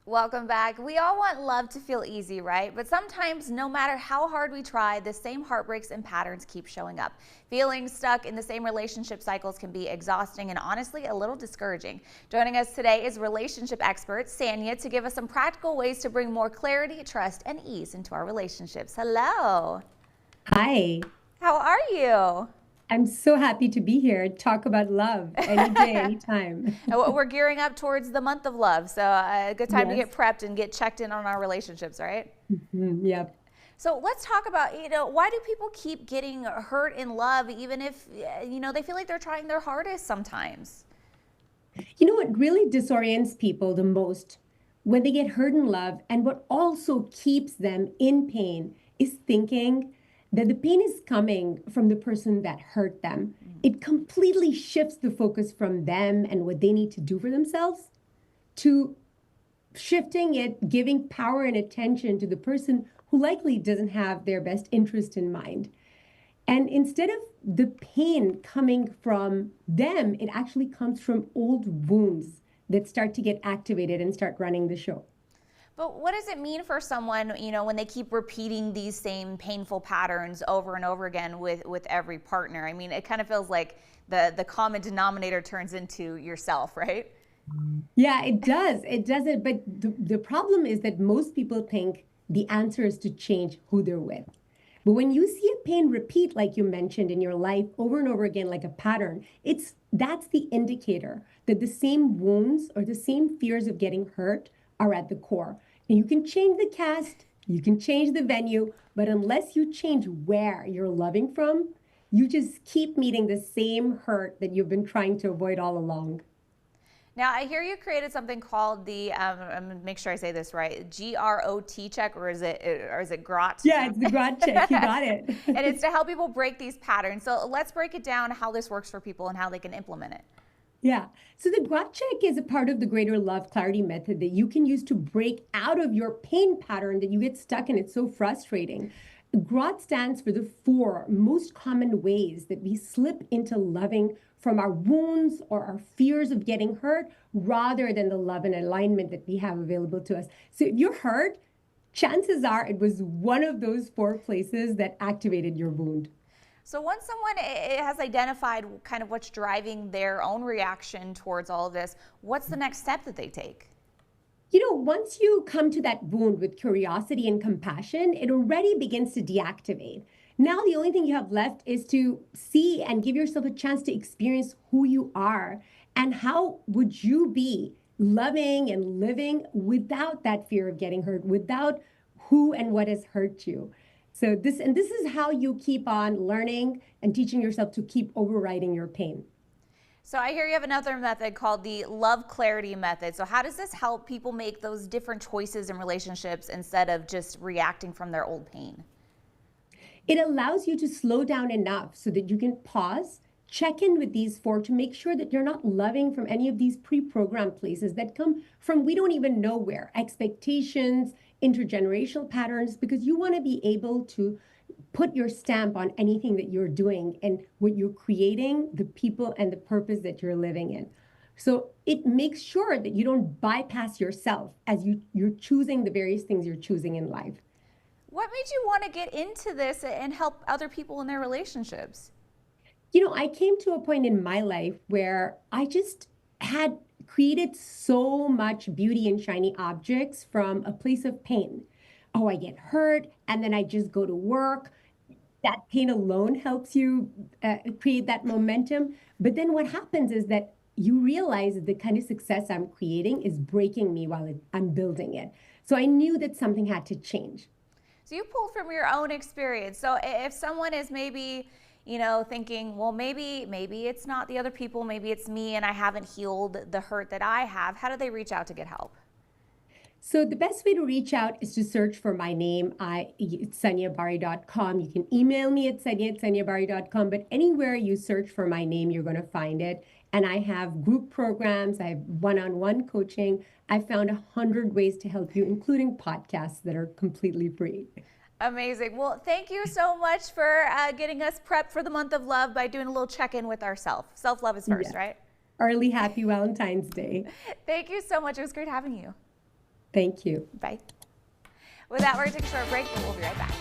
Welcome back. We all want love to feel easy, right? But sometimes, no matter how hard we try, the same heartbreaks and patterns keep showing up. Feeling stuck in the same relationship cycles can be exhausting and honestly a little discouraging. Joining us today is relationship expert Sanya to give us some practical ways to bring more clarity, trust, and ease into our relationships. Hello. Hi, How are you? I'm so happy to be here. Talk about love any day, anytime. We're gearing up towards the month of love, so a good time to get Yes. prepped and get checked in on our relationships, right? Yep. So let's talk about, why do people keep getting hurt in love, even if, they feel like they're trying their hardest sometimes? You know what really disorients people the most when they get hurt in love, and what also keeps them in pain, is thinking that the pain is coming from the person that hurt them. It completely shifts the focus from them and what they need to do for themselves to shifting it, giving power and attention to the person who likely doesn't have their best interest in mind. And instead of the pain coming from them, it actually comes from old wounds that start to get activated and start running the show. But what does it mean for someone, when they keep repeating these same painful patterns over and over again with every partner? I mean, it kind of feels like the common denominator turns into yourself, right? Yeah, it does. It does it. But the problem is that most people think the answer is to change who they're with. But when you see a pain repeat, like you mentioned in your life over and over again, like a pattern, that's the indicator that the same wounds or the same fears of getting hurt are at the core. And you can change the cast, you can change the venue, but unless you change where you're loving from, you just keep meeting the same hurt that you've been trying to avoid all along. Now, I hear you created something called the, I'm gonna make sure I say this right, GROT check, or is it GROT? Yeah, it's the grad check. You got it. And it's to help people break these patterns. So let's break it down how this works for people and how they can implement it. Yeah. So the grot check is a part of the greater love clarity method that you can use to break out of your pain pattern that you get stuck in. It's so frustrating. Grot stands for the four most common ways that we slip into loving from our wounds or our fears of getting hurt rather than the love and alignment that we have available to us. So if you're hurt, chances are it was one of those four places that activated your wound. So once someone has identified kind of what's driving their own reaction towards all of this, what's the next step that they take? Once you come to that wound with curiosity and compassion, it already begins to deactivate. Now, the only thing you have left is to see and give yourself a chance to experience who you are and how would you be loving and living without that fear of getting hurt, without who and what has hurt you. So this is how you keep on learning and teaching yourself to keep overriding your pain. So I hear you have another method called the love clarity method. So how does this help people make those different choices in relationships instead of just reacting from their old pain? It allows you to slow down enough so that you can pause, check in with these four to make sure that you're not loving from any of these pre-programmed places that come from we don't even know where, expectations, intergenerational patterns, because you want to be able to put your stamp on anything that you're doing and what you're creating, the people and the purpose that you're living in. So it makes sure that you don't bypass yourself as you're choosing the various things you're choosing in life. What made you want to get into this and help other people in their relationships? I came to a point in my life where I just had created so much beauty and shiny objects from a place of pain. Oh, I get hurt, and then I just go to work. That pain alone helps you create that momentum. But then what happens is that you realize that the kind of success I'm creating is breaking me while I'm building it. So I knew that something had to change. So you pulled from your own experience. So if someone is maybe, thinking, well, maybe it's not the other people, maybe it's me and I haven't healed the hurt that I have, how do they reach out to get help? So the best way to reach out is to search for my name. It's sanyabari.com. You can email me at sanyabari.com, but anywhere you search for my name, you're going to find it. And I have group programs. I have one-on-one coaching. I found 100 ways to help you, including podcasts that are completely free. Amazing. Well, thank you so much for getting us prepped for the month of love by doing a little check-in with ourselves. Self-love is first, Yes. right? Early happy Valentine's Day. Thank you so much. It was great having you. Thank you. Bye. With that, we're going to take a short break, but we'll be right back.